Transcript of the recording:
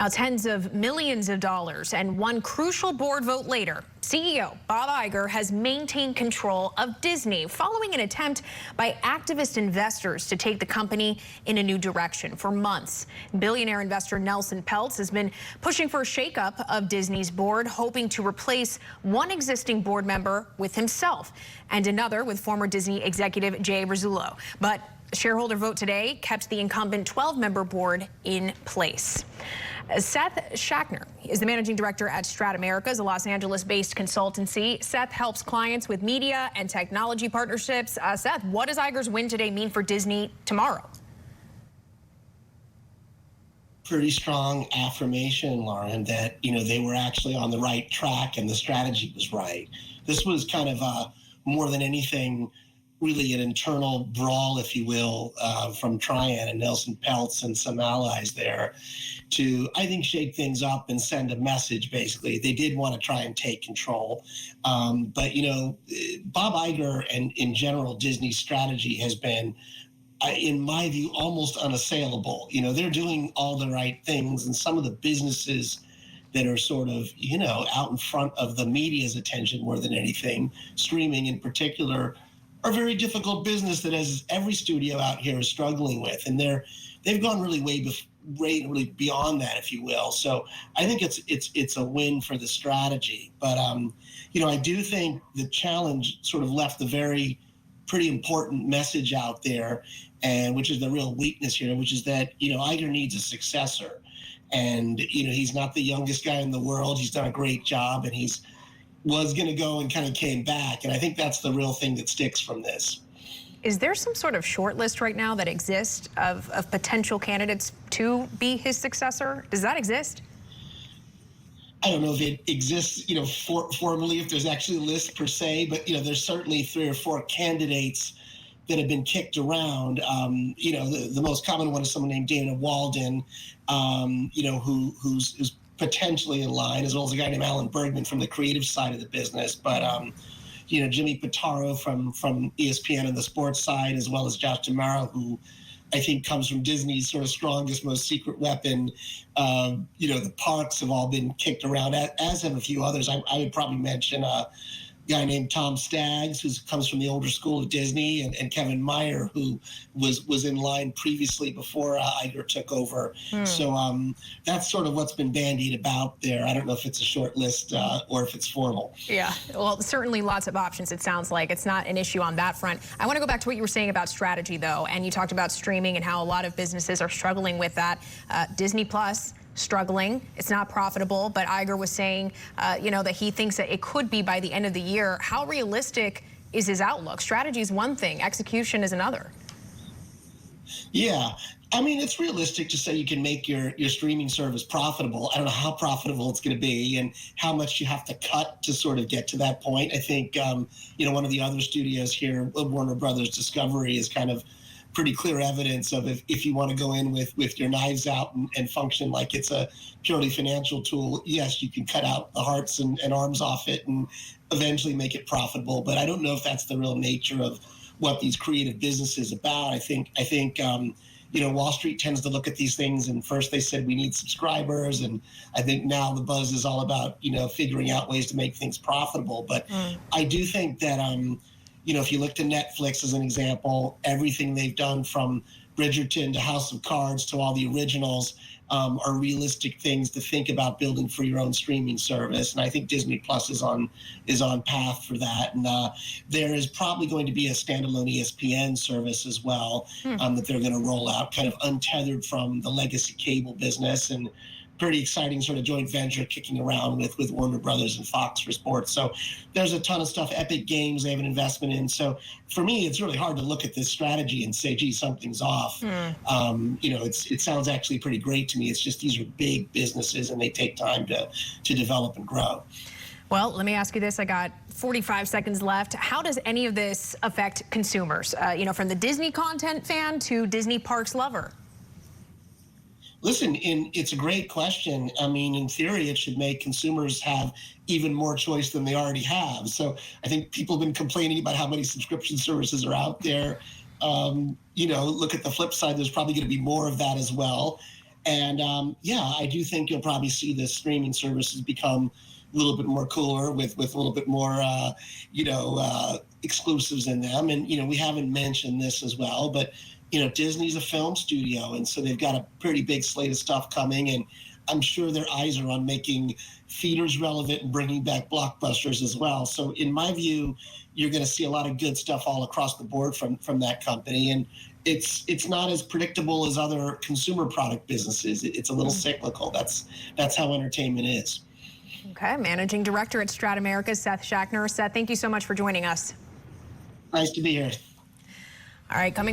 Now, tens of millions of dollars and one crucial board vote later, CEO Bob Iger has maintained control of Disney following an attempt by activist investors to take the company in a new direction for months. Billionaire investor Nelson Peltz has been pushing for a shakeup of Disney's board, hoping to replace one existing board member with himself and another with former Disney executive Jay Rizzullo. But a shareholder vote today kept the incumbent 12-member board in place. Seth Schachner is the managing director at Strat Americas, a Los Angeles-based consultancy. Seth helps clients with media and technology partnerships. Seth, what does Iger's win today mean for Disney tomorrow? Pretty strong affirmation, Lauren, that they were actually on the right track and the strategy was right. This was kind of more than anything, really an internal brawl, if you will, from Trian and Nelson Peltz and some allies there to, I think, shake things up and send a message, basically. They did want to try and take control. But, Bob Iger and, in general, Disney's strategy has been, in my view, almost unassailable. They're doing all the right things, and some of the businesses that are sort of, out in front of the media's attention more than anything, streaming in particular, are very difficult business that as every studio out here is struggling with, and they've gone really really beyond that, if you will. So I think it's a win for the strategy. But I do think the challenge sort of left a pretty important message out there, and which is the real weakness here, which is that Iger needs a successor, and he's not the youngest guy in the world. He's done a great job, and was going to go and kind of came back. And I think that's the real thing that sticks from this. Is there some sort of short list right now that exists of potential candidates to be his successor? Does that exist? I don't know if it exists, formally, if there's actually a list per se, but, there's certainly 3 or 4 candidates that have been kicked around. The most common one is someone named Dana Walden, who's potentially in line, as well as a guy named Alan Bergman from the creative side of the business. But, Jimmy Pitaro from ESPN and the sports side, as well as Josh D'Amaro, who I think comes from Disney's sort of strongest, most secret weapon. The parks have all been kicked around, as have a few others. I would probably mention a guy named Tom Staggs, who comes from the older school of Disney, and Kevin Meyer, who was in line previously before Iger took over. So that's sort of what's been bandied about there. I don't know if it's a short list or if it's formal. Yeah, well, certainly lots of options, it sounds like. It's not an issue on that front. I want to go back to what you were saying about strategy, though, and you talked about streaming and how a lot of businesses are struggling with that. Disney Plus, struggling. It's not profitable, but Iger was saying, that he thinks that it could be by the end of the year. How realistic is his outlook? Strategy is one thing, execution is another. Yeah, I mean, it's realistic to say you can make your streaming service profitable. I don't know how profitable it's going to be and how much you have to cut to sort of get to that point. I think, one of the other studios here, Warner Brothers Discovery, is kind of pretty clear evidence of if you want to go in with your knives out and function like it's a purely financial tool, yes, you can cut out the hearts and arms off it and eventually make it profitable. But I don't know if that's the real nature of what these creative businesses about. I think Wall Street tends to look at these things, and first they said we need subscribers, and I think now the buzz is all about figuring out ways to make things profitable. But I do think that if you look to Netflix as an example, everything they've done from Bridgerton to House of Cards to all the originals are realistic things to think about building for your own streaming service. And I think Disney Plus is on path for that. And there is probably going to be a standalone ESPN service as well that they're going to roll out, kind of untethered from the legacy cable business, and pretty exciting sort of joint venture kicking around with Warner Brothers and Fox for sports. So there's a ton of stuff. Epic Games they have an investment in. So for me, it's really hard to look at this strategy and say, gee, something's off. It sounds actually pretty great to me. It's just these are big businesses and they take time to develop and grow. Well, let me ask you this. I got 45 seconds left. How does any of this affect consumers? From the Disney content fan to Disney parks lover? Listen, it's a great question. I mean, in theory, it should make consumers have even more choice than they already have. So I think people have been complaining about how many subscription services are out there. Look at the flip side. There's probably going to be more of that as well. And yeah, I do think you'll probably see the streaming services become a little bit more cooler with a little bit more, exclusives in them. And, we haven't mentioned this as well, but, Disney's a film studio. And so they've got a pretty big slate of stuff coming. And I'm sure their eyes are on making theaters relevant and bringing back blockbusters as well. So in my view, you're going to see a lot of good stuff all across the board from that company. And it's not as predictable as other consumer product businesses. It's a little cyclical. That's how entertainment is. Okay, Managing Director at Strat America, Seth Schachner. Seth, thank you so much for joining us. Nice to be here. All right, coming